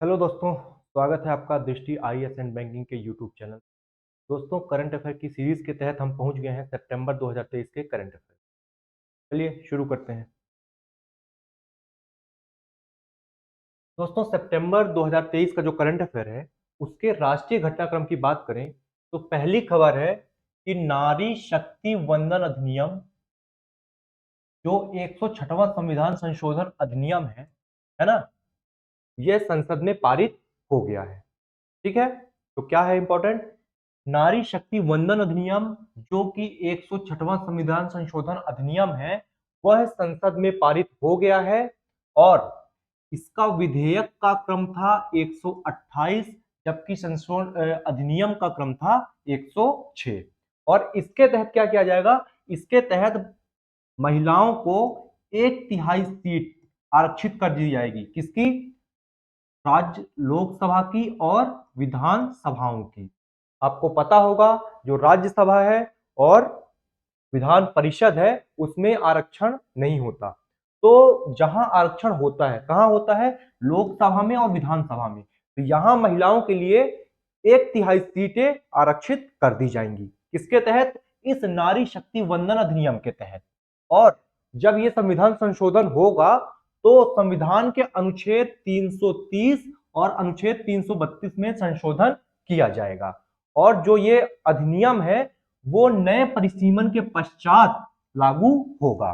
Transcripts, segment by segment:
Hello दोस्तों, स्वागत है आपका दृष्टि आईएएस एंड बैंकिंग के यूट्यूब चैनल। दोस्तों, करंट अफेयर की सीरीज के तहत हम पहुंच गए हैं सितंबर 2023 के करंट अफेयर। चलिए शुरू करते हैं। दोस्तों, सितंबर 2023 का जो करंट अफेयर है उसके राष्ट्रीय घटनाक्रम की बात करें तो पहली खबर है कि नारी शक्ति वंदन अधिनियम, जो 106वां संविधान संशोधन अधिनियम है ना, यह संसद में पारित हो गया है। ठीक है, तो क्या है इंपॉर्टेंट? नारी शक्ति वंदन अधिनियम, जो कि 106वां संविधान संशोधन अधिनियम है, वह संसद में पारित हो गया है। और इसका विधेयक का क्रम था 128, जबकि संशोधन अधिनियम का क्रम था 106। और इसके तहत क्या किया जाएगा? इसके तहत महिलाओं को 1/3 सीट आरक्षित कर दी जाएगी। किसकी? राज्य लोकसभा की और विधान सभाओं की। आपको पता होगा, जो राज्यसभा है और विधान परिषद है उसमें आरक्षण नहीं होता। तो जहां आरक्षण होता है, कहां होता है? लोकसभा में और विधानसभा में। तो यहां महिलाओं के लिए 1/3 सीटें आरक्षित कर दी जाएंगी। किसके तहत? इस नारी शक्ति वंदन अधिनियम के तहत। और जब यह संविधान संशोधन होगा तो संविधान के अनुच्छेद 330 और अनुच्छेद 332 में संशोधन किया जाएगा। और जो ये अधिनियम है वो नए परिसीमन के पश्चात लागू होगा।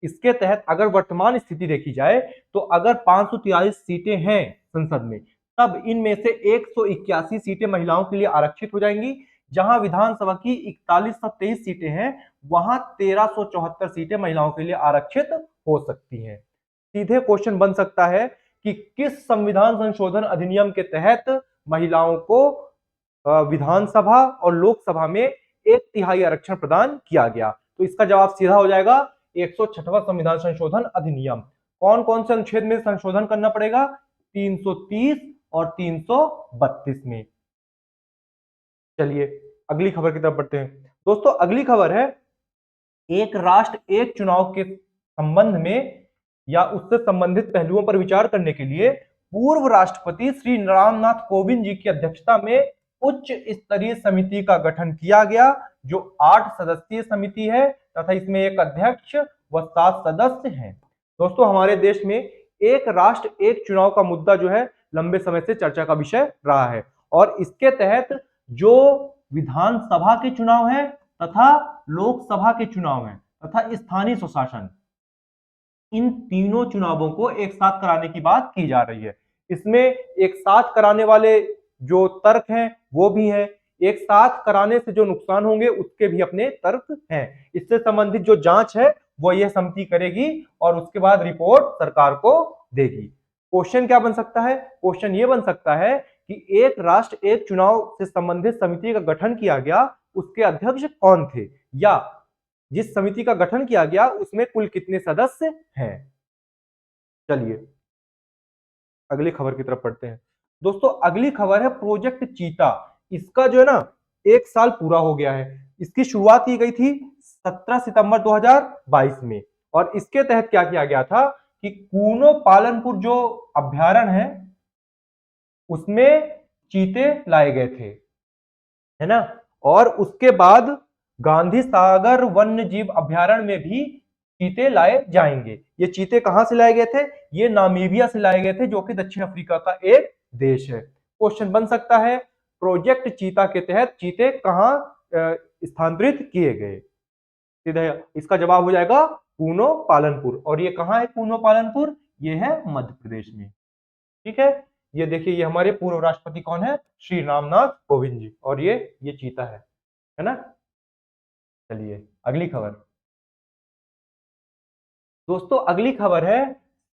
इसके तहत अगर वर्तमान स्थिति देखी जाए तो अगर 543 सीटें हैं संसद में, तब इनमें से 181 सीटें महिलाओं के लिए आरक्षित हो जाएंगी। जहां विधानसभा की 4123 सीटें हैं, वहां 1374 सीटें महिलाओं के लिए आरक्षित हो सकती हैं। सीधे क्वेश्चन बन सकता है कि किस संविधान संशोधन अधिनियम के तहत महिलाओं को विधानसभा और लोकसभा में 1/3 आरक्षण प्रदान किया गया? तो इसका जवाब सीधा हो जाएगा 106वां संविधान संशोधन अधिनियम। कौन कौन से अनुच्छेद में संशोधन करना पड़ेगा? 330 और 332 में। चलिए अगली खबर की तरफ बढ़ते हैं। दोस्तों, अगली खबर है एक राष्ट्र एक चुनाव के संबंध में या उससे संबंधित पहलुओं पर विचार करने के लिए पूर्व राष्ट्रपति श्री रामनाथ कोविंद जी की अध्यक्षता में उच्च स्तरीय समिति का गठन किया गया, जो 8 सदस्यीय समिति है तथा इसमें एक अध्यक्ष व 7 सदस्य हैं। दोस्तों, हमारे देश में एक राष्ट्र एक चुनाव का मुद्दा जो है लंबे समय से चर्चा का विषय रहा है। और इसके तहत जो विधानसभा के चुनाव है तथा लोकसभा के चुनाव है तथा स्थानीय स्वशासन, इन तीनों चुनावों को एक साथ कराने की बात की जा रही है। इसमें एक साथ कराने वाले जो तर्क हैं वो भी हैं, एक साथ कराने से जो नुकसान होंगे उसके भी अपने तर्क हैं। इससे संबंधित जो जांच है वो यह समिति करेगी और उसके बाद रिपोर्ट सरकार को देगी। क्वेश्चन क्या बन सकता है? क्वेश्चन ये बन सकता है कि एक राष्ट्र एक चुनाव से संबंधित समिति का गठन किया गया, उसके अध्यक्ष कौन थे, या जिस समिति का गठन किया गया उसमें कुल कितने सदस्य हैं। चलिए अगली खबर की तरफ पढ़ते हैं। दोस्तों, अगली खबर है प्रोजेक्ट चीता। इसका जो है ना 1 साल पूरा हो गया है। इसकी शुरुआत की गई थी 17 सितंबर 2022 में। और इसके तहत क्या किया गया था कि कूनो पालनपुर जो अभ्यारण्य है उसमें चीते लाए गए थे, है ना। और उसके बाद गांधी सागर वन्य जीव अभ्यारण्य में भी चीते लाए जाएंगे। ये चीते कहां से लाए गए थे? ये नामीबिया से लाए गए थे, जो कि दक्षिण अफ्रीका का एक देश है। क्वेश्चन बन सकता है प्रोजेक्ट चीता के तहत चीते कहां स्थानांतरित किए गए? सीधे इसका जवाब हो जाएगा कूनो पालनपुर। और ये कहां है कूनो पालनपुर? ये है मध्य प्रदेश में। ठीक है, ये देखिए, ये हमारे पूर्व राष्ट्रपति कौन है? श्री रामनाथ कोविंद जी। और ये चीता है ना। चलिए अगली खबर। दोस्तों, अगली खबर है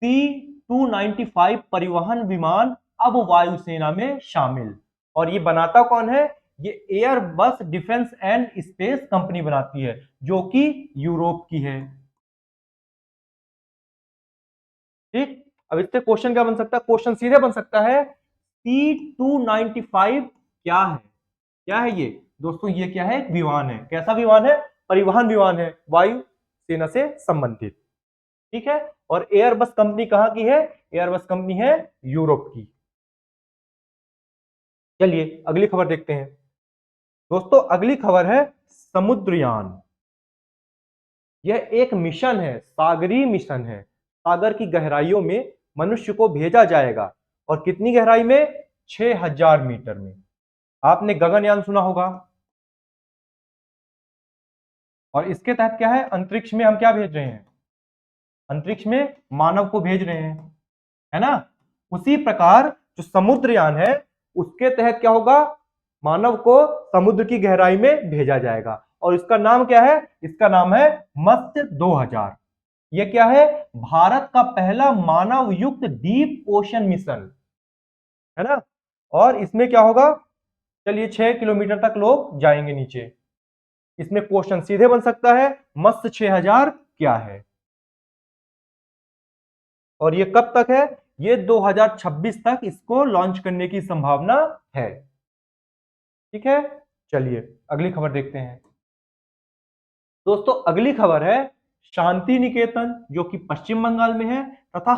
C-295 परिवहन विमान अब वायुसेना में शामिल। और ये बनाता कौन है? ये Airbus defence and space company बनाती है, जो कि यूरोप की है। ठीक, अब इससे क्वेश्चन क्या बन सकता है? क्वेश्चन सीधे बन सकता है C-295 क्या है? क्या है ये? दोस्तों, ये क्या है? एक विमान है। कैसा विमान है? परिवहन विमान है, वायु सेना से संबंधित। ठीक है, और एयरबस कंपनी कहां की है? एयरबस कंपनी है यूरोप की। चलिए अगली खबर देखते हैं। दोस्तों अगली खबर है समुद्रयान। यह एक मिशन है, सागरीय मिशन है। सागर की गहराइयों में मनुष्य को भेजा जाएगा और कितनी गहराई में? 6000 मीटर में। आपने गगनयान सुना होगा। और इसके तहत क्या है? अंतरिक्ष में हम क्या भेज रहे हैं? अंतरिक्ष में मानव को भेज रहे हैं, है ना। उसी प्रकार जो समुद्रयान है उसके तहत क्या होगा? मानव को समुद्र की गहराई में भेजा जाएगा और इसका नाम क्या है? इसका नाम है मत्स्य 2000। यह क्या है? भारत का पहला मानव युक्त डीप ओशन मिशन, है ना। और इसमें क्या होगा? चलिए 6 किलोमीटर तक लोग जाएंगे नीचे। इसमें क्वेश्चन सीधे बन सकता है, मत्स्य 6000 क्या है? और ये कब तक है? ये 2026 तक इसको लॉन्च करने की संभावना है। ठीक है, चलिए अगली खबर देखते हैं। दोस्तों अगली खबर है शांति निकेतन, जो कि पश्चिम बंगाल में है, तथा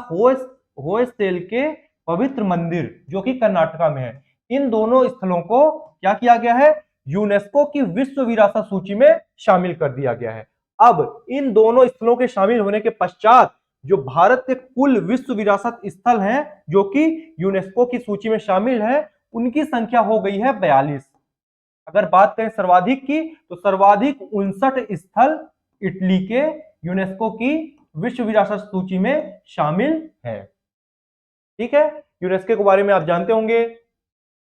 होयसडेल के पवित्र मंदिर जो कि कर्नाटका में है। इन दोनों स्थलों को क्या किया गया है? यूनेस्को की विश्व विरासत सूची में शामिल कर दिया गया है। अब इन दोनों स्थलों के शामिल होने के पश्चात जो भारत के कुल विश्व विरासत स्थल हैं जो कि यूनेस्को की सूची में शामिल है, उनकी संख्या हो गई है 42। अगर बात करें सर्वाधिक की, तो सर्वाधिक 59 स्थल इटली के यूनेस्को की विश्व विरासत सूची में शामिल है। ठीक है, यूनेस्को के बारे में आप जानते होंगे,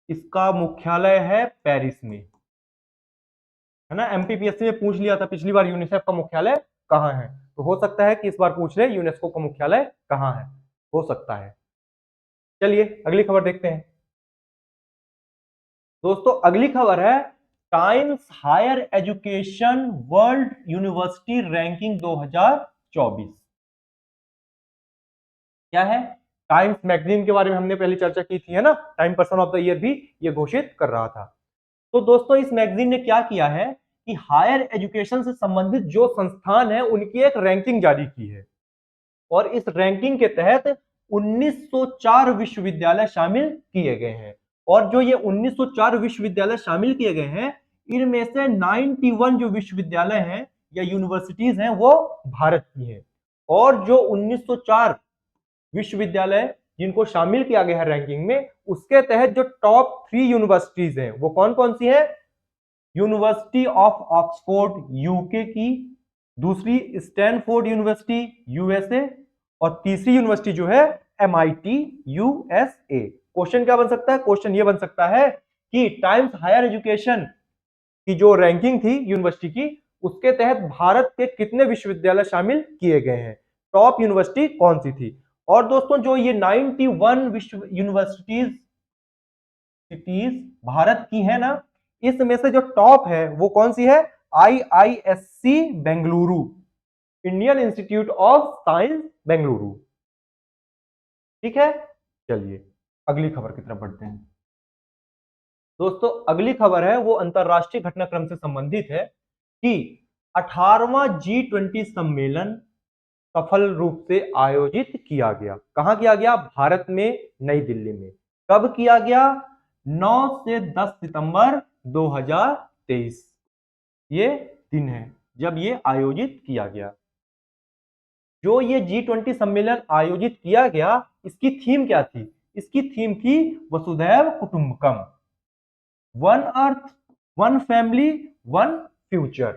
इसका मुख्यालय है पेरिस में, है ना। एमपीपीएससी में पूछ लिया था पिछली बार यूनिसेफ का मुख्यालय कहां है, तो हो सकता है कि इस बार पूछ ले यूनेस्को का मुख्यालय कहां है, हो सकता है। चलिए अगली खबर देखते हैं। दोस्तों अगली खबर है Times Higher Education World University Ranking 2024। क्या है? टाइम्स मैगजीन के बारे में हमने पहले चर्चा की थी, है ना। Time person of the year भी ये घोषित कर रहा था। तो दोस्तों इस मैगजीन ने क्या किया है कि हायर एजुकेशन से संबंधित जो संस्थान है उनकी एक रैंकिंग जारी की है और इस रैंकिंग के तहत 1904 विश्वविद्यालय शामिल किए गए हैं। और जो ये 1904 विश्वविद्यालय शामिल किए गए हैं, इनमें से 91 जो विश्वविद्यालय हैं या यूनिवर्सिटीज हैं वो भारत की हैं। और जो 1904 विश्वविद्यालय जिनको शामिल किया गया है रैंकिंग में, उसके तहत जो टॉप 3 यूनिवर्सिटीज हैं वो कौन कौन सी है? यूनिवर्सिटी ऑफ ऑक्सफोर्ड यूके की, दूसरी स्टैनफोर्ड यूनिवर्सिटी यूएसए, और तीसरी यूनिवर्सिटी जो है एमआईटी यूएसए। क्वेश्चन क्या बन सकता है? क्वेश्चन ये बन सकता है कि टाइम्स हायर एजुकेशन की जो रैंकिंग थी यूनिवर्सिटी की, उसके तहत भारत के कितने विश्वविद्यालय शामिल किए गए हैं, टॉप यूनिवर्सिटी कौन सी थी। और दोस्तों जो ये 91 विश्व यूनिवर्सिटीज भारत की है ना, इसमें से जो टॉप है वो कौन सी है? IISc Bengaluru, Indian institute of science Bengaluru. ठीक है, चलिए अगली खबर की तरफ बढ़ते हैं। दोस्तों अगली खबर है वो अंतरराष्ट्रीय घटनाक्रम से संबंधित है कि 18वां G20 सम्मेलन सफल रूप से आयोजित किया गया। कहां किया गया? भारत में, नई दिल्ली में। कब किया गया? 9 से 10 सितंबर 2023 ये दिन है जब ये आयोजित किया गया। जो ये G20 सम्मेलन आयोजित किया गया, इसकी थीम क्या थी? इसकी थीम थी वसुधैव कुटुंबकम, one earth, one family, one future.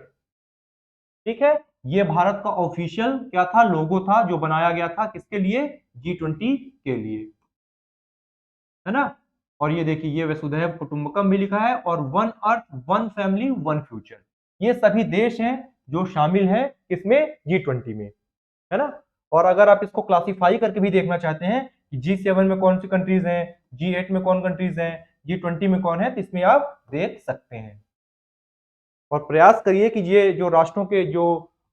ठीक है, ये भारत का ऑफिशियल क्या था? लोगो था जो बनाया गया था किसके लिए? G20 के लिए, है ना। और ये देखिए ये वसुधैव कुटुंबकम भी लिखा है और one earth, one family, one future, ये सभी देश हैं जो शामिल हैं किसमें? G20 में, है ना। और अगर आप इसको क्लासिफाई करके भी देखना चाहते हैं कि G7 में कौन सी कंट्रीज हैं, G8 में कौन कंट्रीज हैं, G20 में कौन है, तो इसमें आप देख सकते हैं। और प्रयास करिए कि ये जो राष्ट्रों के जो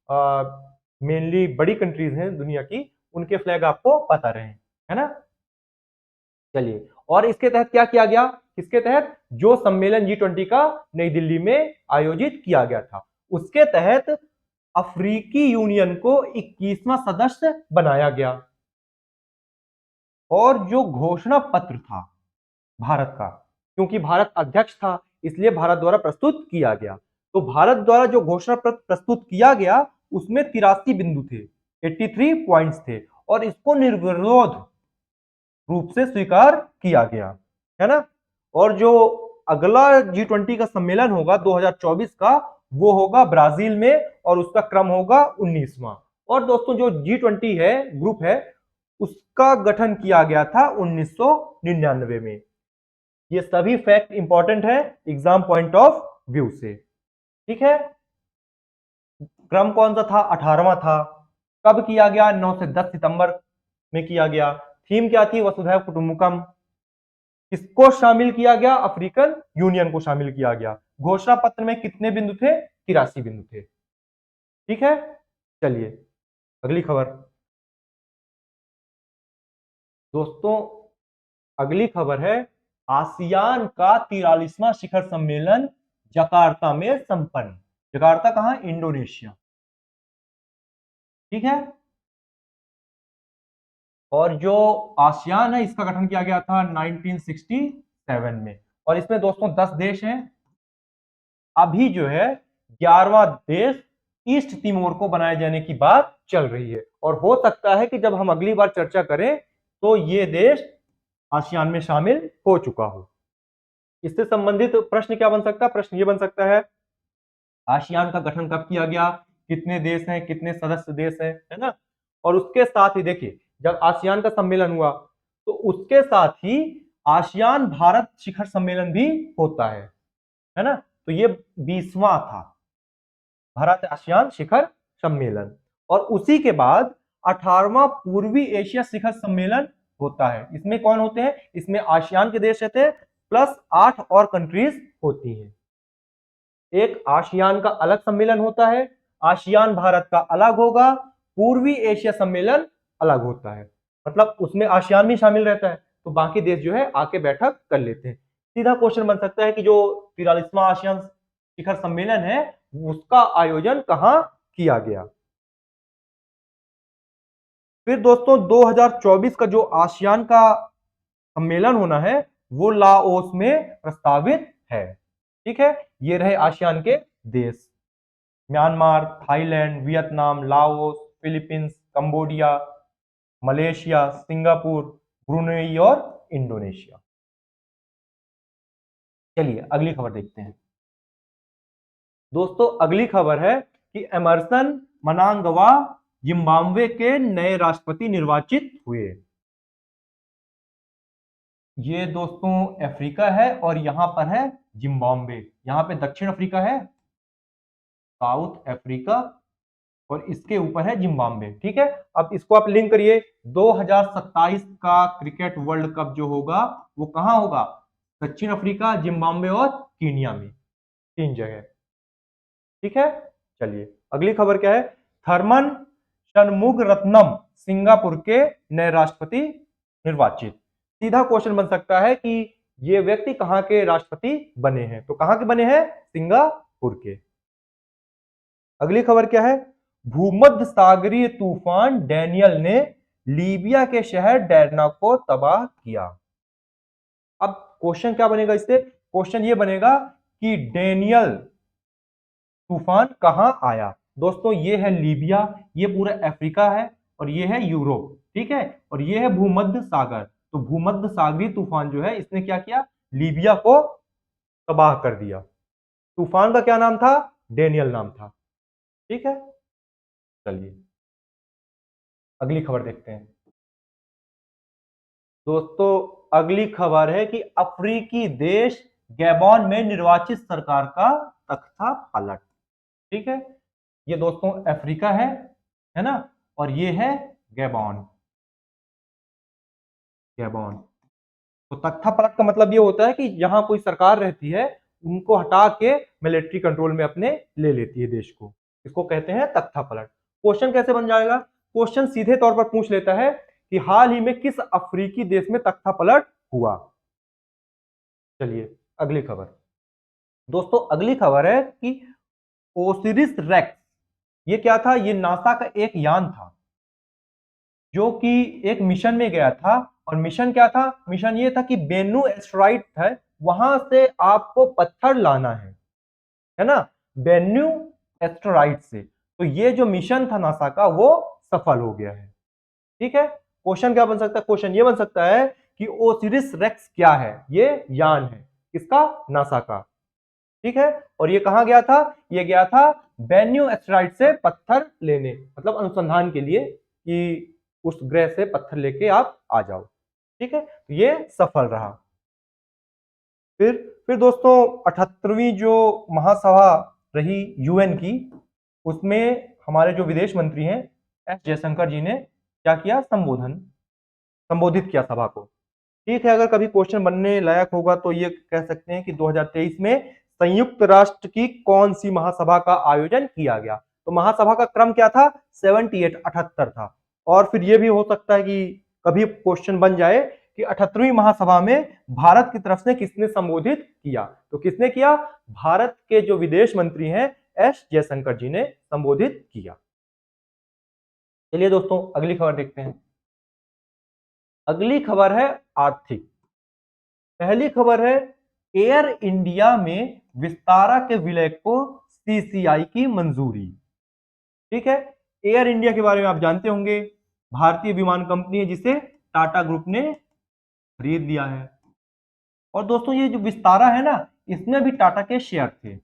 मेनली बड़ी कंट्रीज हैं दुनिया की, उनके फ्लैग आपको पता रहे, है ना। चलिए, और इसके तहत क्या किया गया? किसके तहत? जो सम्मेलन G20 का नई दिल्ली में आयोजित किया गया था, उसके तहत अफ्रीकी यूनियन को 21वां सदस्य बनाया गया। और जो घोषणा पत्र था भारत का, क्योंकि भारत अध्यक्ष था, इसलिए भारत द्वारा प्रस्तुत किया गया। तो भारत द्वारा जो घोषणा पत्र प्रस्तुत किया गया उसमें 83 बिंदु थे, 83 पॉइंट्स थे, और इसको निर्विरोध रूप से स्वीकार किया गया, है ना। और जो अगला G20 का सम्मेलन होगा 2024 का, वो होगा ब्राजील में, और उसका क्रम होगा 19वां। और दोस्तों जो G20 है, ग्रुप है, उसका गठन किया गया था 1999 में। ये सभी फैक्ट इंपॉर्टेंट है एग्जाम पॉइंट ऑफ व्यू से, ठीक है। क्रम कौन सा था? 18वां था। कब किया गया? 9 से 10 सितंबर में किया गया। थीम क्या थी? वसुधैव कुटुंबकम। किसको शामिल किया गया? अफ्रीकन यूनियन को शामिल किया गया। घोषणा पत्र में कितने बिंदु थे? 83 बिंदु थे, ठीक है। चलिए अगली खबर। दोस्तों अगली खबर है, आसियान का 43वां शिखर सम्मेलन जकार्ता में संपन्न। जकार्ता कहां? इंडोनेशिया, ठीक है। और जो आसियान है इसका गठन किया गया था 1967 में, और इसमें दोस्तों 10 देश हैं। अभी जो है 11वां देश ईस्ट तिमोर को बनाए जाने की बात चल रही है, और हो सकता है कि जब हम अगली बार चर्चा करें तो ये देश आसियान में शामिल हो चुका हो। इससे संबंधित प्रश्न क्या बन सकता है? प्रश्न ये बन सकता है, आसियान का गठन कब किया गया, कितने देश हैं, कितने सदस्य देश हैं, है ना। और उसके साथ ही देखिए, जब आसियान का सम्मेलन हुआ तो उसके साथ ही आसियान भारत शिखर सम्मेलन भी होता है ना। तो ये 20वां था भारत आसियान शिखर सम्मेलन। और उसी के बाद 18वां पूर्वी एशिया शिखर सम्मेलन होता है। इसमें कौन होते हैं? इसमें आसियान के देश रहते हैं प्लस 8 और कंट्रीज होती हैं। एक आसियान का अलग सम्मेलन होता है, आसियान भारत का अलग होगा, पूर्वी एशिया सम्मेलन अलग होता है। मतलब उसमें आसियान भी शामिल रहता है, तो बाकी देश जो है आके बैठक कर लेते हैं। सीधा क्वेश्चन बन सकता है कि जो 43वां आसियान शिखर सम्मेलन है उसका आयोजन कहां किया गया। फिर दोस्तों 2024 का जो आसियान का सम्मेलन होना है वो लाओस में प्रस्तावित है, ठीक है। ये रहे आसियान के देश, Myanmar, Thailand, Vietnam, Laos, Philippines, Cambodia, Malaysia, Singapore, Brunei और इंडोनेशिया। चलिए अगली खबर देखते हैं। दोस्तों अगली खबर है कि एमरसन मनांगवा जिम्बाब्वे के नए राष्ट्रपति निर्वाचित हुए। ये दोस्तों अफ्रीका है और यहां पर है जिम्बाब्वे। यहां पे दक्षिण अफ्रीका है, साउथ अफ्रीका, और इसके ऊपर है जिम्बाब्वे, ठीक है। अब इसको आप लिंक करिए, 2027 का क्रिकेट वर्ल्ड कप जो होगा वो कहां होगा? दक्षिण अफ्रीका, जिम्बाब्वे और कीनिया में, 3 जगह, ठीक है। चलिए अगली खबर क्या है, थर्मन शनमुगरत्नम सिंगापुर के नए राष्ट्रपति निर्वाचित। सीधा क्वेश्चन बन सकता है कि ये व्यक्ति कहां के राष्ट्रपति बने हैं, तो कहां के बने हैं? सिंगापुर के। अगली खबर क्या है, भूमध्य सागरीय तूफान डैनियल ने लीबिया के शहर डैर्ना को तबाह किया। अब क्वेश्चन क्या बनेगा इससे? क्वेश्चन ये बनेगा कि डैनियल तूफान कहां आया। दोस्तों ये है लीबिया, ये पूरा अफ्रीका है, और ये है यूरोप, ठीक है। और ये है भूमध्य सागर। तो भूमध्य सागरीय तूफान जो है इसने क्या किया? लीबिया को तबाह कर दिया। तूफान का क्या नाम था? डैनियल नाम था, ठीक है। चलिए अगली खबर देखते हैं। दोस्तों अगली खबर है कि अफ्रीकी देश गैबोन में निर्वाचित सरकार का तख्ता पलट, ठीक है। ये दोस्तों अफ्रीका है ना, और ये है गैबोन। गैबोन तो तख्ता पलट का मतलब ये होता है कि यहां कोई सरकार रहती है, उनको हटा के मिलिट्री कंट्रोल में अपने ले लेती है देश को, इसको कहते हैं तख्ता पलट। क्वेश्चन कैसे बन जाएगा? क्वेश्चन सीधे तौर पर पूछ लेता है कि हाल ही में किस अफ्रीकी देश में तख्ता पलट हुआ। चलिए अगली खबर। दोस्तों अगली खबर है कि ओसिरिस रेक्स, ये क्या था? ये नासा का एक यान था जो कि एक मिशन में गया था। और मिशन क्या था? मिशन ये था कि बेनू एस्ट्रॉइड था, वहां से आपको पत्थर लाना है ना, बेन्यू एस्टेरॉइड से। तो ये जो मिशन था नासा का वो सफल हो गया है। ठीक है, क्वेश्चन क्या बन सकता है, क्वेश्चन ये बन सकता है कि ओसिरिस रेक्स क्या है, ये यान है किसका, नासा का। ठीक है, और ये कहां गया था, ये गया था बेन्यू एस्टेरॉइड से पत्थर लेने, मतलब अनुसंधान के लिए कि उस ग्रह से पत्थर लेके आप आ जाओ। ठीक है, तो ये सफल रहा। फिर दोस्तों 78वीं जो महासभा रही यूएन की, उसमें हमारे जो विदेश मंत्री हैं एस जयशंकर जी ने क्या किया, संबोधित किया सभा को। ठीक है, अगर कभी क्वेश्चन बनने लायक होगा तो ये कह सकते हैं कि 2023 में संयुक्त राष्ट्र की कौन सी महासभा का आयोजन किया गया। तो महासभा का क्रम क्या था, 78 था। और फिर ये भी हो सकता है कि कभी क्वेश्चन बन जाए कि 78वीं महासभा में भारत की तरफ से किसने संबोधित किया। तो किसने किया, भारत के जो विदेश मंत्री हैं एस जयशंकर जी ने संबोधित किया। चलिए दोस्तों अगली खबर देखते हैं। अगली खबर है आर्थिक। पहली खबर है एयर इंडिया में विस्तारा के विलय को सीसीआई की मंजूरी। ठीक है, एयर इंडिया के बारे में आप जानते होंगे, भारतीय विमान कंपनी है जिसे टाटा ग्रुप ने खरीद लिया है। और दोस्तों ये जो विस्तारा है ना, इसमें भी टाटा के शेयर थे।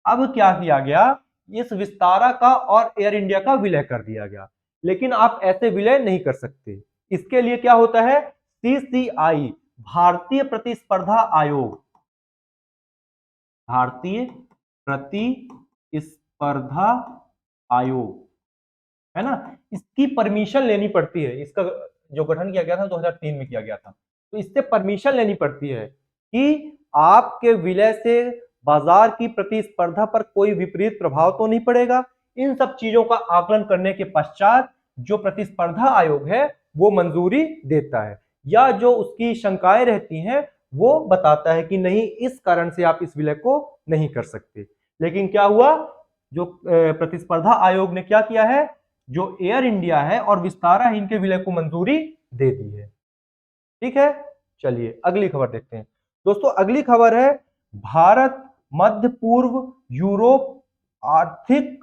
अब क्या किया गया, इस विस्तारा का और एयर इंडिया का विलय कर दिया गया। लेकिन आप ऐसे विलय नहीं कर सकते, इसके लिए क्या होता है, सीसीआई भारतीय प्रतिस्पर्धा आयोग, भारतीय प्रतिस्पर्धा आयोग है ना, इसकी परमिशन लेनी पड़ती है। इसका जो गठन किया गया था 2003 में किया गया था, तो इससे परमिशन लेनी पड़ती है कि आपके विलय से बाजार की प्रतिस्पर्धा पर कोई विपरीत प्रभाव तो नहीं पड़ेगा। इन सब चीजों का आकलन करने के पश्चात जो प्रतिस्पर्धा आयोग है वो मंजूरी देता है, या जो उसकी शंकाएं रहती हैं वो बताता है कि नहीं, इस कारण से आप इस विलय को नहीं कर सकते। लेकिन क्या हुआ, जो प्रतिस्पर्धा आयोग ने क्या किया है, जो एयर इंडिया है और विस्तारा है इनके विलय को मंजूरी दे दी है। ठीक है, चलिए अगली खबर देखते हैं। दोस्तों अगली खबर है भारत मध्य पूर्व यूरोप आर्थिक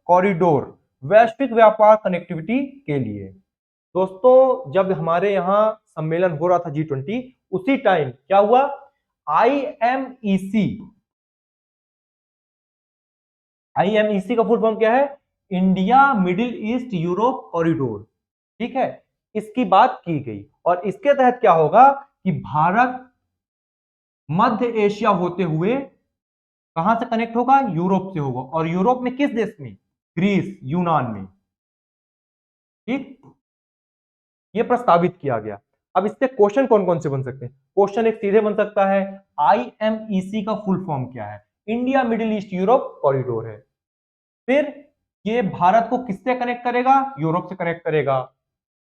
कॉरिडोर वैश्विक व्यापार कनेक्टिविटी के लिए। दोस्तों जब हमारे यहां सम्मेलन हो रहा था G20, उसी टाइम क्या हुआ, आईएमईसी का फुल फॉर्म क्या है, India middle east Europe corridor. ठीक है, इसकी बात की गई और इसके तहत क्या होगा कि भारत मध्य एशिया होते हुए कहां से कनेक्ट होगा, यूरोप से होगा। और यूरोप में किस देश में, ग्रीस, यूनान में। ठीक, ये प्रस्तावित किया गया। अब इससे क्वेश्चन कौन कौन से बन सकते हैं, क्वेश्चन एक सीधे बन सकता है आईएमईसी का फुल फॉर्म क्या है, India middle east Europe corridor है। फिर ये भारत को किससे कनेक्ट करेगा, यूरोप से कनेक्ट करेगा।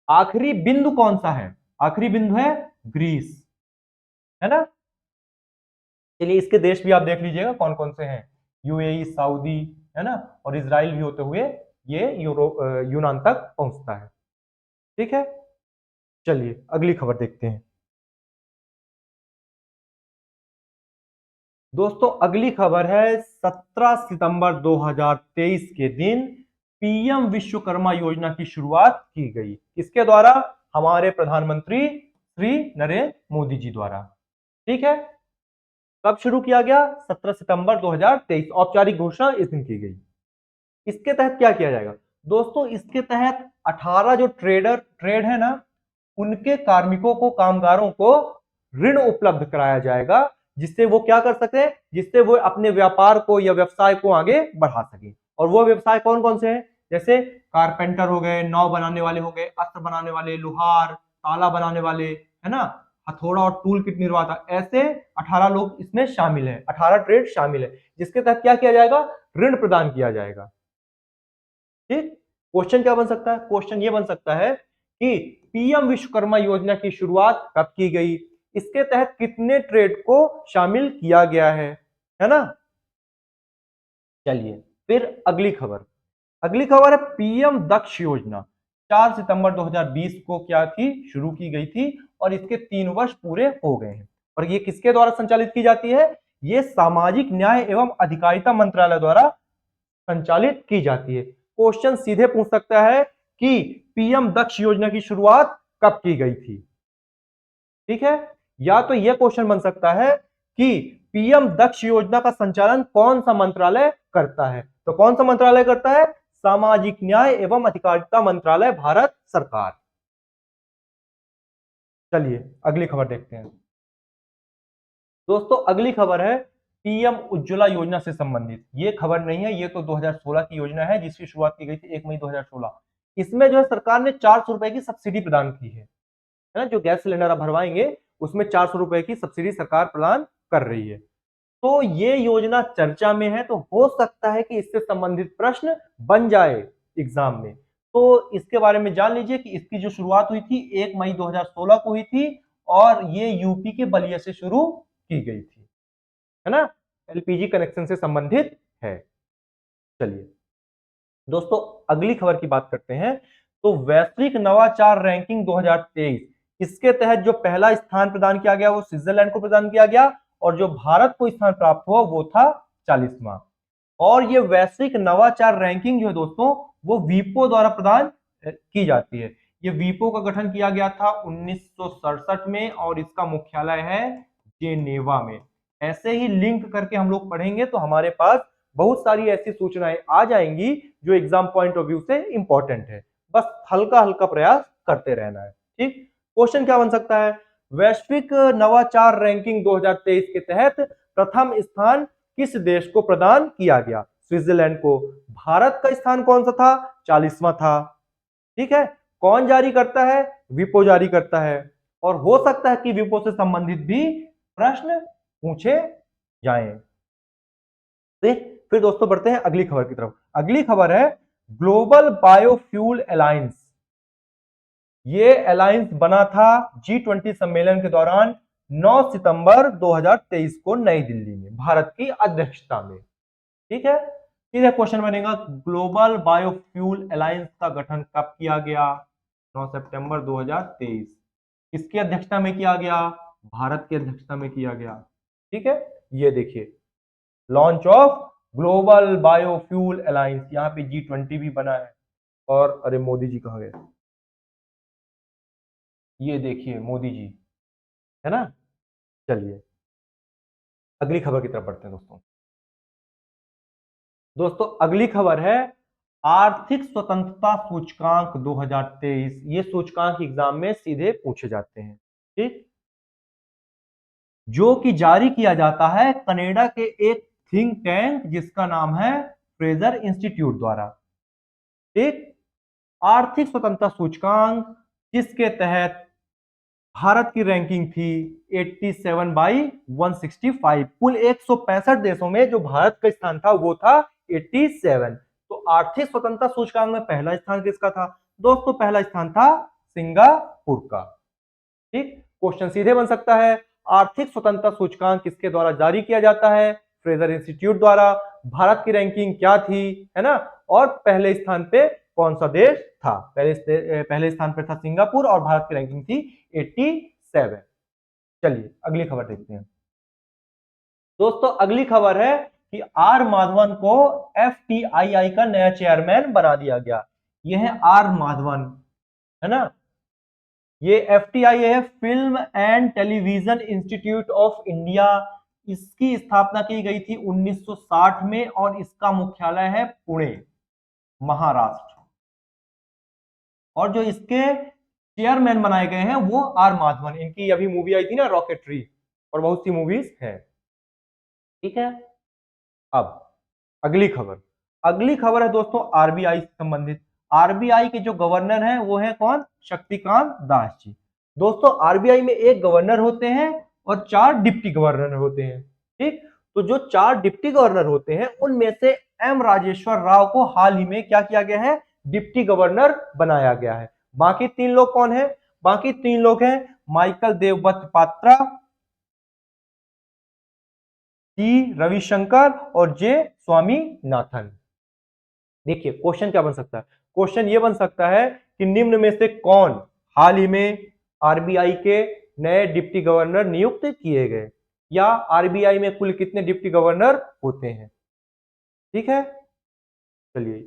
आखिरी बिंदु कौन सा है, आखिरी बिंदु है ग्रीस, है ना। चलिए इसके देश भी आप देख लीजिएगा कौन कौन से हैं, यूएई, सऊदी, है ना, और इजराइल भी होते हुए ये यूनान तक पहुंचता है। ठीक है, चलिए अगली खबर देखते हैं। दोस्तों अगली खबर है 17 सितंबर 2023 के दिन पीएम विश्वकर्मा योजना की शुरुआत की गई। किसके द्वारा, हमारे प्रधानमंत्री श्री नरेंद्र मोदी जी द्वारा। ठीक है, कब शुरू किया गया, 17 सितंबर 2023, औपचारिक घोषणा इस दिन की गई। इसके तहत क्या किया जाएगा दोस्तों, इसके तहत 18 जो ट्रेड है ना, उनके कार्मिकों को, कामगारों को ऋण उपलब्ध कराया जाएगा, जिससे वो क्या कर सके, जिससे वो अपने व्यापार को या व्यवसाय को आगे बढ़ा सके। और वो व्यवसाय कौन कौन से हैं, जैसे कारपेंटर हो गए, नाव बनाने वाले हो गए, अस्त्र बनाने वाले, लोहार, ताला बनाने वाले, है ना, हथौड़ा और टूल किट निर्माता, ऐसे 18 लोग इसमें शामिल हैं, 18 ट्रेड शामिल है, जिसके तहत क्या किया जाएगा, ऋण प्रदान किया जाएगा। ठीक, क्वेश्चन क्या बन सकता है, क्वेश्चन ये बन सकता है कि पीएम विश्वकर्मा योजना की शुरुआत कब की गई, इसके तहत कितने ट्रेड को शामिल किया गया है ना। चलिए फिर अगली खबर है पीएम दक्ष योजना। 4 सितंबर 2020 को क्या थी, शुरू की गई थी और इसके 3 वर्ष पूरे हो गए हैं। और ये किसके द्वारा संचालित की जाती है? ये सामाजिक न्याय एवं अधिकारिता मंत्रालय द्वारा संचालित की जाती है। क्वेश्चन सीधे पूछ सकता है कि पीएम दक्ष योजना की शुरुआत कब की गई थी? ठीक है, या तो यह क्वेश्चन बन सकता है कि पीएम दक्ष योजना का संचालन कौन सा मंत्रालय करता है? तो कौन सा मंत्रालय करता है? सामाजिक न्याय एवं अधिकारिता मंत्रालय, भारत सरकार। चलिए अगली खबर देखते हैं दोस्तों। अगली खबर है पीएम उज्ज्वला योजना से संबंधित। ये खबर नहीं है, ये तो 2016 की योजना है जिसकी शुरुआत की गई थी 1 मई 2016। इसमें जो है सरकार ने 400 रुपए की सब्सिडी प्रदान की है ना। जो गैस सिलेंडर आप भरवाएंगे उसमें 400 रुपए की सब्सिडी सरकार प्रदान कर रही है। तो ये योजना चर्चा में है, तो हो सकता है कि इससे संबंधित प्रश्न बन जाए एग्जाम में। तो इसके बारे में जान लीजिए कि इसकी जो शुरुआत हुई थी 1 मई 2016 को हुई थी और ये यूपी के बलिया से शुरू की गई थी, है ना। एलपीजी कनेक्शन से संबंधित है। चलिए दोस्तों अगली खबर की बात करते हैं। तो वैश्विक नवाचार रैंकिंग 2023, इसके तहत जो पहला स्थान प्रदान किया गया वो स्विट्जरलैंड को प्रदान किया गया और जो भारत को स्थान प्राप्त हुआ वो था 40वां। और ये वैश्विक नवाचार रैंकिंग जो है दोस्तों वो वीपो द्वारा प्रदान की जाती है। ये वीपो का गठन किया गया था 1967 में और इसका मुख्यालय है जेनेवा में। ऐसे ही लिंक करके हम लोग पढ़ेंगे तो हमारे पास बहुत सारी ऐसी सूचनाएं आ जाएंगी जो एग्जाम पॉइंट ऑफ व्यू से इंपॉर्टेंट है। बस हल्का हल्का प्रयास करते रहना है। ठीक, क्वेश्चन क्या बन सकता है? वैश्विक नवाचार रैंकिंग 2023 के तहत प्रथम स्थान किस देश को प्रदान किया गया? स्विट्जरलैंड को। भारत का स्थान कौन सा था? 40वां था। ठीक है, कौन जारी करता है? विपो जारी करता है। और हो सकता है कि विपो से संबंधित भी प्रश्न पूछे जाएं। फिर दोस्तों बढ़ते हैं अगली खबर की तरफ। अगली खबर है ग्लोबल बायोफ्यूल अलायंस। ये अलायंस बना था G20 सम्मेलन के दौरान 9 सितंबर 2023 को नई दिल्ली में भारत की अध्यक्षता में। ठीक है, सीधे क्वेश्चन बनेगा ग्लोबल बायोफ्यूल अलायंस का गठन कब किया गया? 9 सितंबर 2023। किसकी अध्यक्षता में किया गया? भारत की अध्यक्षता में किया गया। ठीक है, ये देखिए launch of global biofuel alliance, यहां पे G20 भी बना है। और अरे मोदी जी कहां गए? ये देखिए मोदी जी, है ना। चलिए अगली खबर की तरफ बढ़ते हैं दोस्तों। दोस्तों अगली खबर है आर्थिक स्वतंत्रता सूचकांक 2023। ये सूचकांक एग्जाम में सीधे पूछे जाते हैं। ठीक, जो कि जारी किया जाता है कनाडा के एक थिंक टैंक जिसका नाम है फ्रेजर इंस्टीट्यूट द्वारा। ठीक, आर्थिक स्वतंत्रता सूचकांक जिसके तहत भारत की रैंकिंग थी 87 बाई 165। कुल 165 देशों में जो भारत का स्थान था वो था 87। तो आर्थिक स्वतंत्रता सूचकांक में पहला स्थान किसका था? दोस्तों पहला स्थान था सिंगापुर का। ठीक, क्वेश्चन सीधे बन सकता है आर्थिक स्वतंत्रता सूचकांक किसके द्वारा जारी किया जाता है? फ्रेजर इंस्टीट्यूट द्वारा। भारत की रैंकिंग क्या थी, है ना, और पहले स्थान पे कौन सा देश था? पहले स्थान पर था सिंगापुर और भारत की रैंकिंग थी 87। चलिए अगली खबर देखते हैं दोस्तों। अगली खबर है कि आर माधवन को एफटीआईआई का नया चेयरमैन बना दिया गया। यह है आर माधवन, है ना। ये एफटीआई है film and television institute of India. इसकी स्थापना की गई थी 1960 में और इसका मुख्यालय है पुणे, महाराष्ट्र। और जो इसके चेयरमैन बनाए गए हैं वो आर माधवन। इनकी अभी मूवी आई थी ना रॉकेटरी, और बहुत सी मूवीज हैं। ठीक है, अब अगली खबर है दोस्तों आरबीआई से संबंधित। आरबीआई के जो गवर्नर हैं वो है कौन? शक्तिकांत दास जी। दोस्तों आरबीआई में एक गवर्नर होते हैं और 4 डिप्टी गवर्नर होते हैं। ठीक, तो जो 4 डिप्टी गवर्नर होते हैं उनमें से एम राजेश्वर राव को हाल ही में क्या किया गया है? डिप्टी गवर्नर बनाया गया है। बाकी 3 लोग कौन है? बाकी 3 लोग हैं माइकल देवव्रत पात्रा, टी रविशंकर और जे स्वामीनाथन। देखिए क्वेश्चन क्या बन सकता है? क्वेश्चन ये बन सकता है कि निम्न में से कौन हाल ही में आरबीआई के नए डिप्टी गवर्नर नियुक्त किए गए, या आरबीआई में कुल कितने डिप्टी गवर्नर होते हैं। ठीक है, चलिए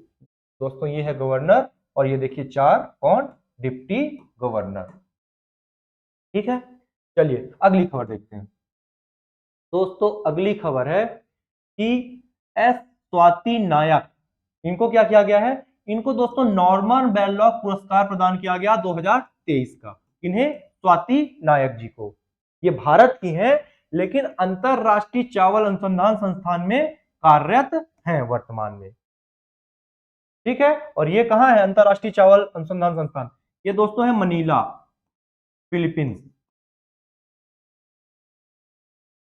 दोस्तों, ये है गवर्नर और ये देखिए चार कौन, डिप्टी गवर्नर। ठीक है, चलिए अगली खबर देखते हैं। दोस्तों अगली खबर है कि एस स्वाति नायक, इनको क्या किया गया है, इनको दोस्तों नॉर्मन बेरलॉक पुरस्कार प्रदान किया गया 2023 का, इन्हें स्वाति नायक जी को। ये भारत की हैं लेकिन अंतरराष्ट्रीय चावल अनुसंधान संस्थान में कार्यरत हैं वर्तमान में। ठीक है, और ये कहां है अंतरराष्ट्रीय चावल अनुसंधान संस्थान, ये दोस्तों है मनीला, फिलीपींस,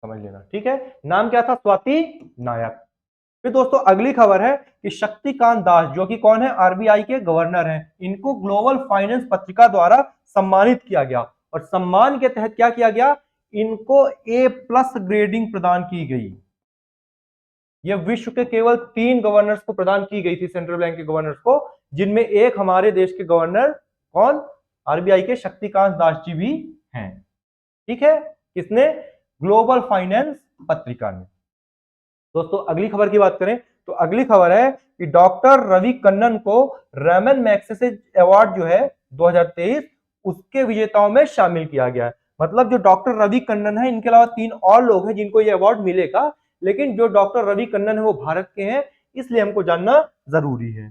समझ लेना। ठीक है, नाम क्या था, स्वाति नायक। फिर दोस्तों अगली खबर है कि शक्तिकांत दास, जो कि कौन है, आरबीआई के गवर्नर हैं, इनको ग्लोबल फाइनेंस पत्रिका द्वारा सम्मानित किया गया, और सम्मान के तहत क्या किया गया, इनको A+ ग्रेडिंग प्रदान की गई। यह विश्व के केवल 3 गवर्नर्स को प्रदान की गई थी, सेंट्रल बैंक के गवर्नर्स को, जिनमें एक हमारे देश के गवर्नर कौन, आरबीआई के शक्तिकांत दास जी भी हैं। ठीक है, किसने, ग्लोबल फाइनेंस पत्रिका ने। दोस्तों अगली खबर की बात करें तो अगली खबर है कि डॉक्टर रवि कन्नन को रैमन मैग्सेसे अवार्ड जो है 2023 उसके विजेताओं में शामिल किया गया है। मतलब जो डॉक्टर रवि कन्नन है, इनके अलावा 3 और लोग हैं जिनको यह अवार्ड मिलेगा, लेकिन जो डॉक्टर रवि कन्नन है वो भारत के हैं, इसलिए हमको जानना जरूरी है।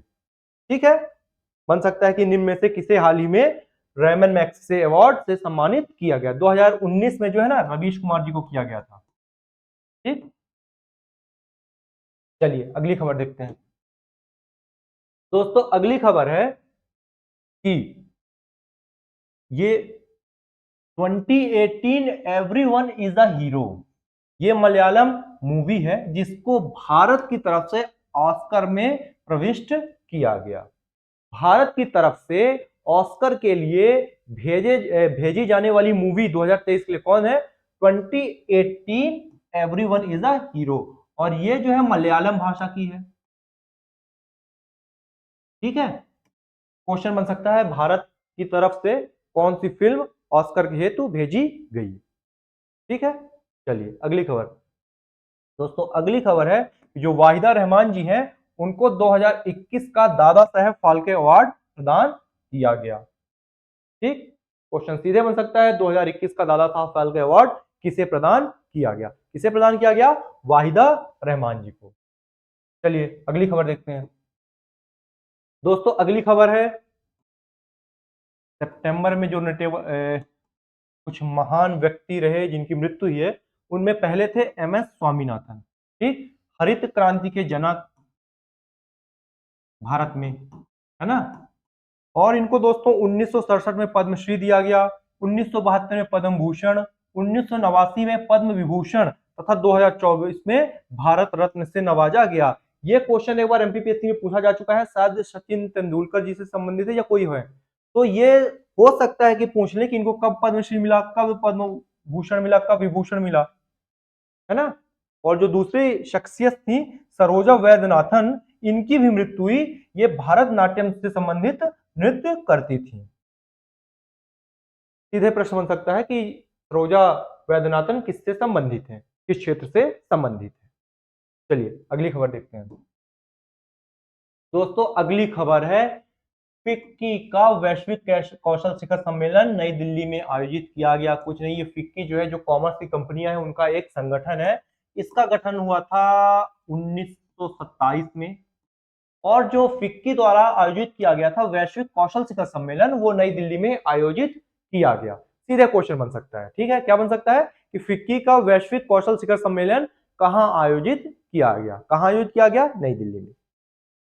ठीक है, बन सकता है कि निम्न में से किसे हाल ही में रैमन मैग्सेसे अवार्ड से सम्मानित किया गया। 2019 में जो है ना, रवीश कुमार जी को किया गया था। ठीक, चलिए अगली खबर देखते हैं। दोस्तों अगली खबर है कि ये 2018 एवरीवन इज अ हीरो, ये मलयालम मूवी है जिसको भारत की तरफ से ऑस्कर में प्रविष्ट किया गया। भारत की तरफ से ऑस्कर के लिए भेजी जाने वाली मूवी 2023 के लिए कौन है, 2018 एवरीवन इज अ हीरो, और ये जो है मलयालम भाषा की है। ठीक है, क्वेश्चन बन सकता है भारत की तरफ से कौन सी फिल्म ऑस्कर के हेतु भेजी गई। ठीक है, चलिए अगली खबर। दोस्तों अगली खबर है जो वाहिदा रहमान जी हैं, उनको 2021 का दादा साहेब फाल्के अवार्ड प्रदान किया गया। ठीक, क्वेश्चन सीधे बन सकता है 2021 का दादा साहब फाल्के अवार्ड किसे प्रदान किया गया, किसे प्रदान किया गया, वाहिदा रहमान जी को। चलिए अगली खबर देखते हैं। दोस्तों अगली खबर है सितंबर में जो कुछ महान व्यक्ति रहे जिनकी मृत्यु हुई है, उनमें पहले थे MS स्वामीनाथन। ठीक, हरित क्रांति के जनक भारत में, है ना। और इनको दोस्तों 1967 में पद्मश्री दिया गया, 1972 में पद्म भूषण, 1989 में पद्म विभूषण तथा 2024 में भारत रत्न से नवाजा गया। ये क्वेश्चन एक बार एमपीपीएससी में पूछा जा चुका है, शायद सचिन तेंदुलकर जी से संबंधित है या कोई है, तो ये हो सकता है कि पूछ ले कि इनको कब पद्मश्री मिला, कब पद्म भूषण मिला, कब विभूषण मिला, है ना। और जो दूसरी शख्सियत थी सरोजा वैद्यनाथन, इनकी भी मृत्यु हुई, ये भारतनाट्यम से संबंधित नृत्य करती थी। सीधे प्रश्न बन सकता है कि सरोजा वैद्यनाथन किससे संबंधित है, किस क्षेत्र से संबंधित है। चलिए अगली खबर देखते हैं। दोस्तों अगली खबर है फिक्की का वैश्विक कौशल शिखर सम्मेलन नई दिल्ली में आयोजित किया गया। कुछ नहीं, ये फिक्की जो है जो कॉमर्स की कंपनियां हैं उनका एक संगठन है, इसका गठन हुआ था 1927 में, और जो फिक्की द्वारा आयोजित किया गया था वैश्विक कौशल शिखर सम्मेलन, वो नई दिल्ली में आयोजित किया गया। सीधे क्वेश्चन बन सकता है। ठीक है, क्या बन सकता है कि फिक्की का वैश्विक कौशल शिखर सम्मेलन कहां आयोजित किया गया, कहां आयोजित किया गया, नई दिल्ली में।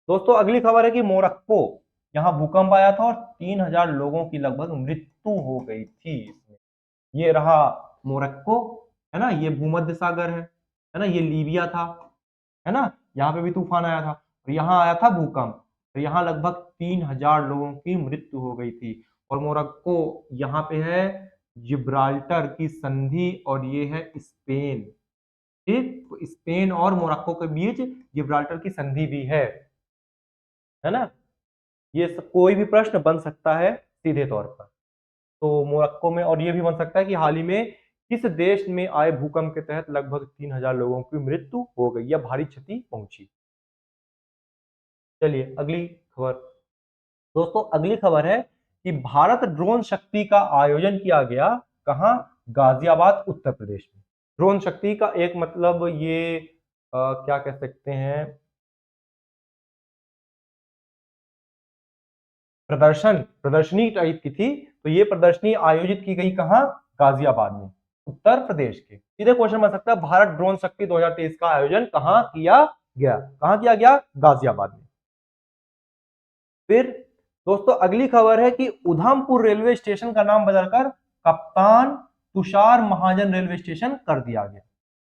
दोस्तों अगली खबर है कि मोरक्को, यहां भूकंप आया था और 3000 लोगों की लगभग मृत्यु हो गई थी इसमें। ये रहा मोरक्को, है ना, ये भूमध्य सागर है ना, ये लीबिया था, है ना, यहाँ पे भी तूफान आया था, और यहाँ आया था भूकंप, तो यहाँ लगभग 3000 लोगों की मृत्यु हो गई थी। और मोरक्को यहाँ पे है जिब्राल्टर की संधि, और ये है स्पेन। ठीक, तो स्पेन और मोरक्को के बीच जिब्राल्टर की संधि भी है ना। ये सब कोई भी प्रश्न बन सकता है सीधे तौर पर। तो मोरक्को में। और ये भी बन सकता है कि हाल ही में किस देश में आए भूकंप के तहत लगभग 3000 लोगों की मृत्यु हो गई या भारी क्षति पहुंची। चलिए अगली खबर। दोस्तों अगली खबर है कि भारत ड्रोन शक्ति का आयोजन किया गया कहां? गाजियाबाद उत्तर प्रदेश में। ड्रोन शक्ति का एक मतलब ये क्या कह सकते हैं, प्रदर्शनी टाइप की थी। तो ये प्रदर्शनी आयोजित की गई कहां? गाजियाबाद में, उत्तर प्रदेश के। सीधे क्वेश्चन बन सकता है भारत ड्रोन शक्ति 2023 का आयोजन कहां किया गया? कहां किया गया? गाजियाबाद में। फिर दोस्तों अगली खबर है कि उधमपुर रेलवे स्टेशन का नाम बदलकर कप्तान तुषार महाजन रेलवे स्टेशन कर दिया गया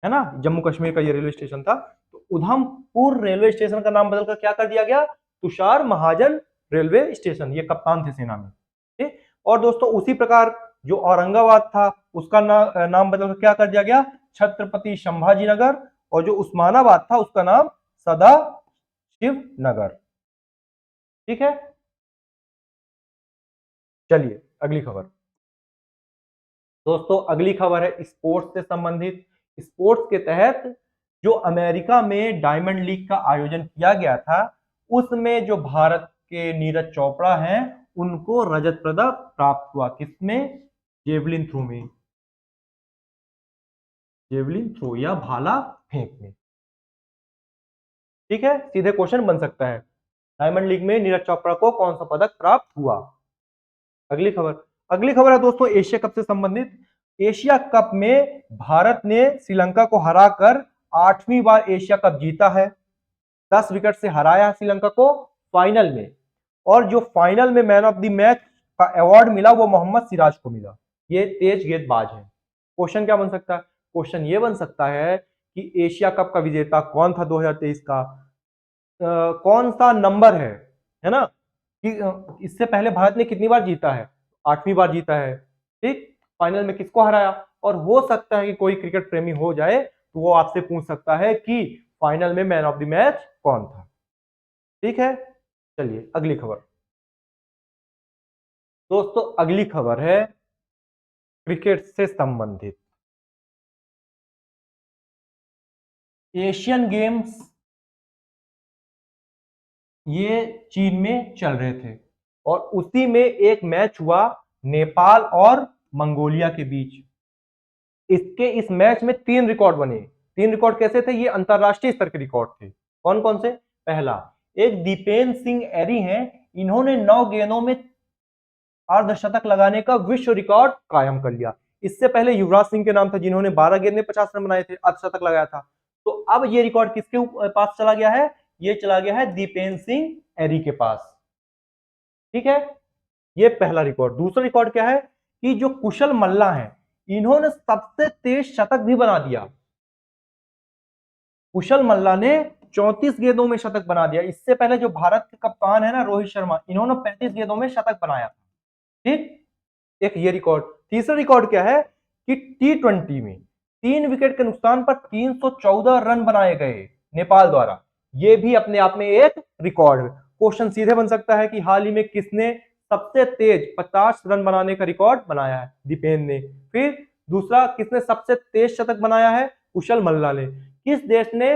है ना। जम्मू कश्मीर का ये रेलवे स्टेशन था। तो उधमपुर रेलवे स्टेशन का नाम बदलकर क्या कर दिया गया? तुषार महाजन रेलवे स्टेशन। ये कप्तान थे सेना में, ठीक। और दोस्तों उसी प्रकार जो औरंगाबाद था उसका नाम बदलकर क्या कर दिया गया? छत्रपति संभाजी नगर। और जो उस्मानाबाद था उसका नाम सदा शिव नगर, ठीक है। चलिए अगली खबर। दोस्तों अगली खबर है स्पोर्ट्स से संबंधित। स्पोर्ट्स के तहत जो अमेरिका में डायमंड लीग का आयोजन किया गया था उसमें जो भारत के नीरज चोपड़ा हैं उनको रजत पदक प्राप्त हुआ। किसमें? जेवलिन थ्रो में, जेवलिन थ्रो या भाला फेंक में, ठीक है। सीधे क्वेश्चन बन सकता है डायमंड लीग में नीरज चोपड़ा को कौन सा पदक प्राप्त हुआ। अगली खबर। अगली खबर है दोस्तों एशिया कप से संबंधित। एशिया कप में भारत ने श्रीलंका को हराकर 8वीं बार एशिया कप जीता है। 10 विकेट से हराया श्रीलंका को फाइनल में। और जो फाइनल में मैन ऑफ द मैच का अवार्ड मिला वो मोहम्मद सिराज को मिला। ये तेज गेंदबाज है। क्वेश्चन क्या बन सकता है? क्वेश्चन ये बन सकता है कि एशिया कप का विजेता कौन था 2023 का? कौन सा नंबर है ना, कि इससे पहले भारत ने कितनी बार जीता है? 8वीं बार जीता है, ठीक। फाइनल में किसको हराया? और हो सकता है कि कोई क्रिकेट प्रेमी हो जाए तो वो आपसे पूछ सकता है कि फाइनल में मैन ऑफ द मैच कौन था, ठीक है। चलिए अगली खबर। दोस्तों अगली खबर है क्रिकेट से संबंधित। एशियन गेम्स ये चीन में चल रहे थे और उसी में एक मैच हुआ नेपाल और मंगोलिया के बीच। इस मैच में 3 रिकॉर्ड बने। 3 रिकॉर्ड कैसे थे? ये अंतरराष्ट्रीय स्तर के रिकॉर्ड थे। कौन कौन से? पहला, एक दीपेन सिंह एरी हैं, इन्होंने 9 गेंदों में अर्धशतक लगाने का विश्व रिकॉर्ड कायम कर लिया। इससे पहले युवराज सिंह के नाम था जिन्होंने 12 गेंद में 50 रन बनाए थे, अर्धशतक लगाया था। तो अब ये रिकॉर्ड किसके पास चला गया है? ये चला गया है दीपेन सिंह एरी के पास, ठीक है। ये पहला रिकॉर्ड। दूसरा रिकॉर्ड क्या है कि जो कुशल मल्ला है इन्होंने सबसे तेज शतक भी बना दिया। कुशल मल्ला ने 34 गेंदों में शतक बना दिया। इससे पहले जो भारत के कप्तान है ना रोहित शर्मा, इन्होंने 35 गेंदों में शतक बनाया, ठीक। एक ये रिकॉर्ड। तीसरा रिकॉर्ड क्या है कि T20 में 3 विकेट के नुकसान पर 314 रन बनाए गए नेपाल द्वारा। ये भी अपने आप में एक रिकॉर्ड है। क्वेश्चन सीधे बन सकता है कि हाल ही में किसने सबसे तेज 50 रन बनाने का रिकॉर्ड बनाया है? दीपेन ने। फिर दूसरा, किसने सबसे तेज शतक बनाया है? कुशल मल्ला ने। किस देश ने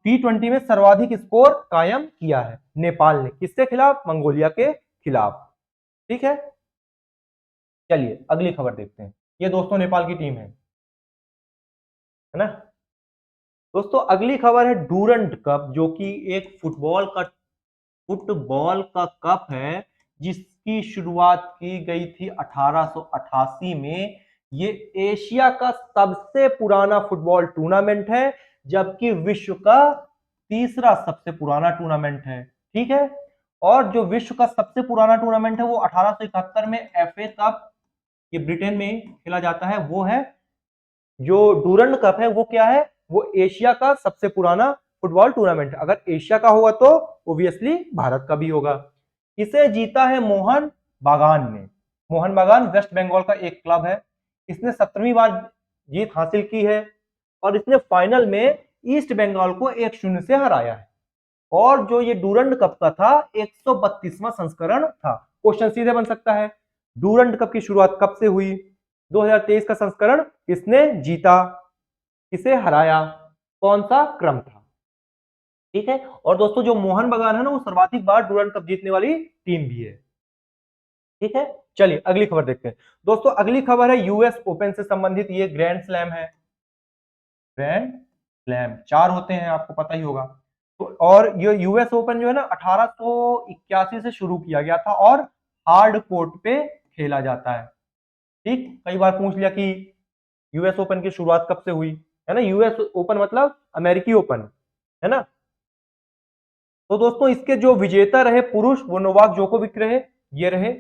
T20 में सर्वाधिक स्कोर कायम किया है? नेपाल ने। किसके खिलाफ? मंगोलिया के खिलाफ, ठीक है। चलिए अगली खबर देखते हैं। ये दोस्तों नेपाल की टीम है ना। दोस्तों अगली खबर है डूरंड कप, जो कि एक फुटबॉल का कप है जिसकी शुरुआत की गई थी 1888 में। ये एशिया का सबसे पुराना फुटबॉल टूर्नामेंट है जबकि विश्व का तीसरा सबसे पुराना टूर्नामेंट है, ठीक है। और जो विश्व का सबसे पुराना टूर्नामेंट है वो 1871 में एफए कप, ये ब्रिटेन में खेला जाता है, वो है। जो डूरंड कप है वो क्या है? वो एशिया का सबसे पुराना फुटबॉल टूर्नामेंट है। अगर एशिया का होगा तो ऑब्वियसली भारत का भी होगा। इसे जीता है मोहन बागान ने। मोहन बागान वेस्ट बंगाल का एक क्लब है। इसने 17वीं बार जीत हासिल की है और इसने फाइनल में ईस्ट बंगाल को 1-0 से हराया है। और जो ये डूरंड कप का था 132वां संस्करण था। क्वेश्चन सीधे बन सकता है डूरंड कप की शुरुआत कब से हुई? 2023 का संस्करण किसने जीता, किसे हराया, कौन सा क्रम था? ठीक है। और दोस्तों जो मोहन बगान है ना, वो सर्वाधिक बार डूरंड कप जीतने वाली टीम भी है। ठीक है, चलिए अगली खबर देखते हैं। दोस्तों अगली खबर है यूएस ओपन से संबंधित, ये ग्रैंड स्लैम है। ग्रैंड स्लैम 4 होते हैं, आपको पता ही होगा। तो और ये यूएस ओपन जो है ना 1881 से शुरू किया गया था और हार्ड कोर्ट पे खेला जाता है। ठीक, कई बार पूछ लिया कि यूएस ओपन की शुरुआत कब से हुई, है ना। यूएस ओपन मतलब अमेरिकी ओपन, है ना। तो दोस्तों इसके जो विजेता रहे पुरुष, वो नोवाक जोकोविक रहे, ये रहे।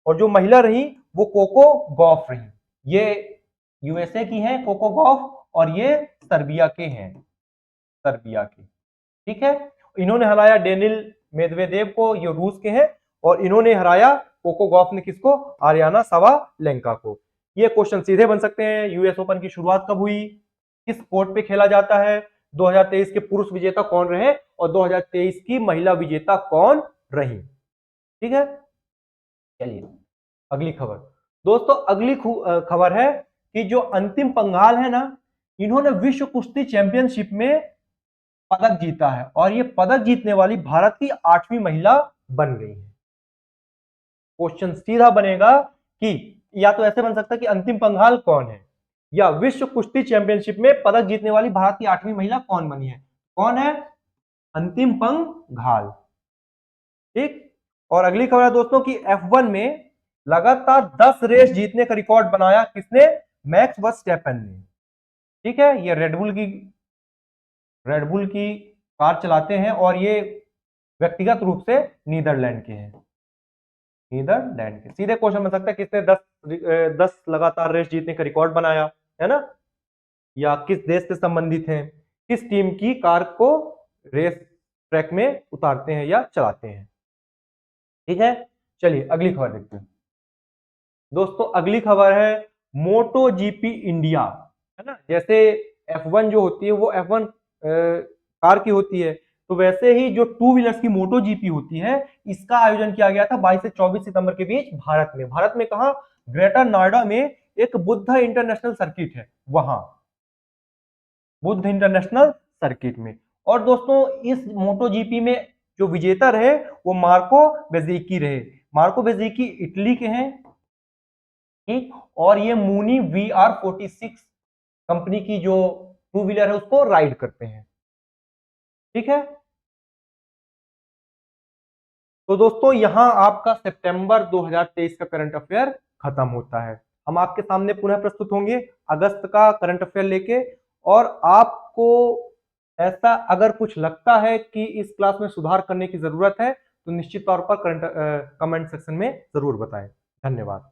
और जो महिला रही वो कोको गॉफ रही। ये यूएसए की हैं कोको गॉफ, और ये सर्बिया के हैं, सर्बिया के। ठीक है, इन्होंने हराया डेनिल मेदवेदेव को, ये रूस के हैं। और इन्होंने हराया कोको गॉफ ने किसको, आर्याना सावालेंका को। ये क्वेश्चन सीधे बन सकते हैं। यूएस ओपन की शुरुआत कब हुई, किस कोर्ट पे खेला जाता है, 2023 के पुरुष विजेता कौन रहे, और 2023 की महिला विजेता कौन रही। ठीक है, चलिए अगली खबर। दोस्तों अगली खबर है कि जो अंतिम पंघाल है ना, इन्होंने विश्व कुश्ती चैंपियनशिप में पदक जीता है, और ये पदक जीतने वाली भारत की 8वीं महिला बन गई है। क्वेश्चन सीधा बनेगा कि या तो ऐसे बन सकता है कि अंतिम पंघाल कौन है, या विश्व कुश्ती चैंपियनशिप में पदक जीतने वाली भारत की 8वीं महिला कौन बनी है। कौन है, अंतिम पंघाल। ठीक, और अगली खबर है दोस्तों की F1 में लगातार 10 रेस जीतने का रिकॉर्ड बनाया किसने, मैक्स वर्स्टैपेन ने। ठीक है, ये रेडबुल की कार चलाते हैं, और ये व्यक्तिगत रूप से नीदरलैंड के हैं, नीदरलैंड के। सीधे क्वेश्चन बन सकता है किसने 10 लगातार रेस जीतने का रिकॉर्ड बनाया, है ना, या किस देश से संबंधित है, किस टीम की कार को रेस ट्रैक में उतारते हैं या चलाते हैं। ठीक है, चलिए अगली खबर देखते हैं। दोस्तों अगली खबर है मोटो जीपी इंडिया, है ना। जैसे F1 जो होती है वो F1 कार की होती है, तो वैसे ही जो टू व्हीलर्स की मोटो जीपी होती है, इसका आयोजन किया गया था 22 से 24 सितंबर के बीच भारत में। भारत में कहा, ग्रेटर नोएडा में एक बुद्ध इंटरनेशनल सर्किट है, वहां बुद्ध इंटरनेशनल सर्किट में। और दोस्तों इस मोटो जीपी में जो विजेता रहे वो मार्को बेज्जेकी रहे। मार्को बेज्जेकी इटली के हैं। ठीक, और ये मूनी VR46 कंपनी की जो टू व्हीलर है उसको राइड करते हैं। ठीक है, तो दोस्तों यहां आपका सितंबर 2023 का करंट अफेयर खत्म होता है। हम आपके सामने पुनः प्रस्तुत होंगे अगस्त का करंट अफेयर लेके। और आपको ऐसा अगर कुछ लगता है कि इस क्लास में सुधार करने की जरूरत है, तो निश्चित तौर पर कमेंट सेक्शन में जरूर बताएं। धन्यवाद।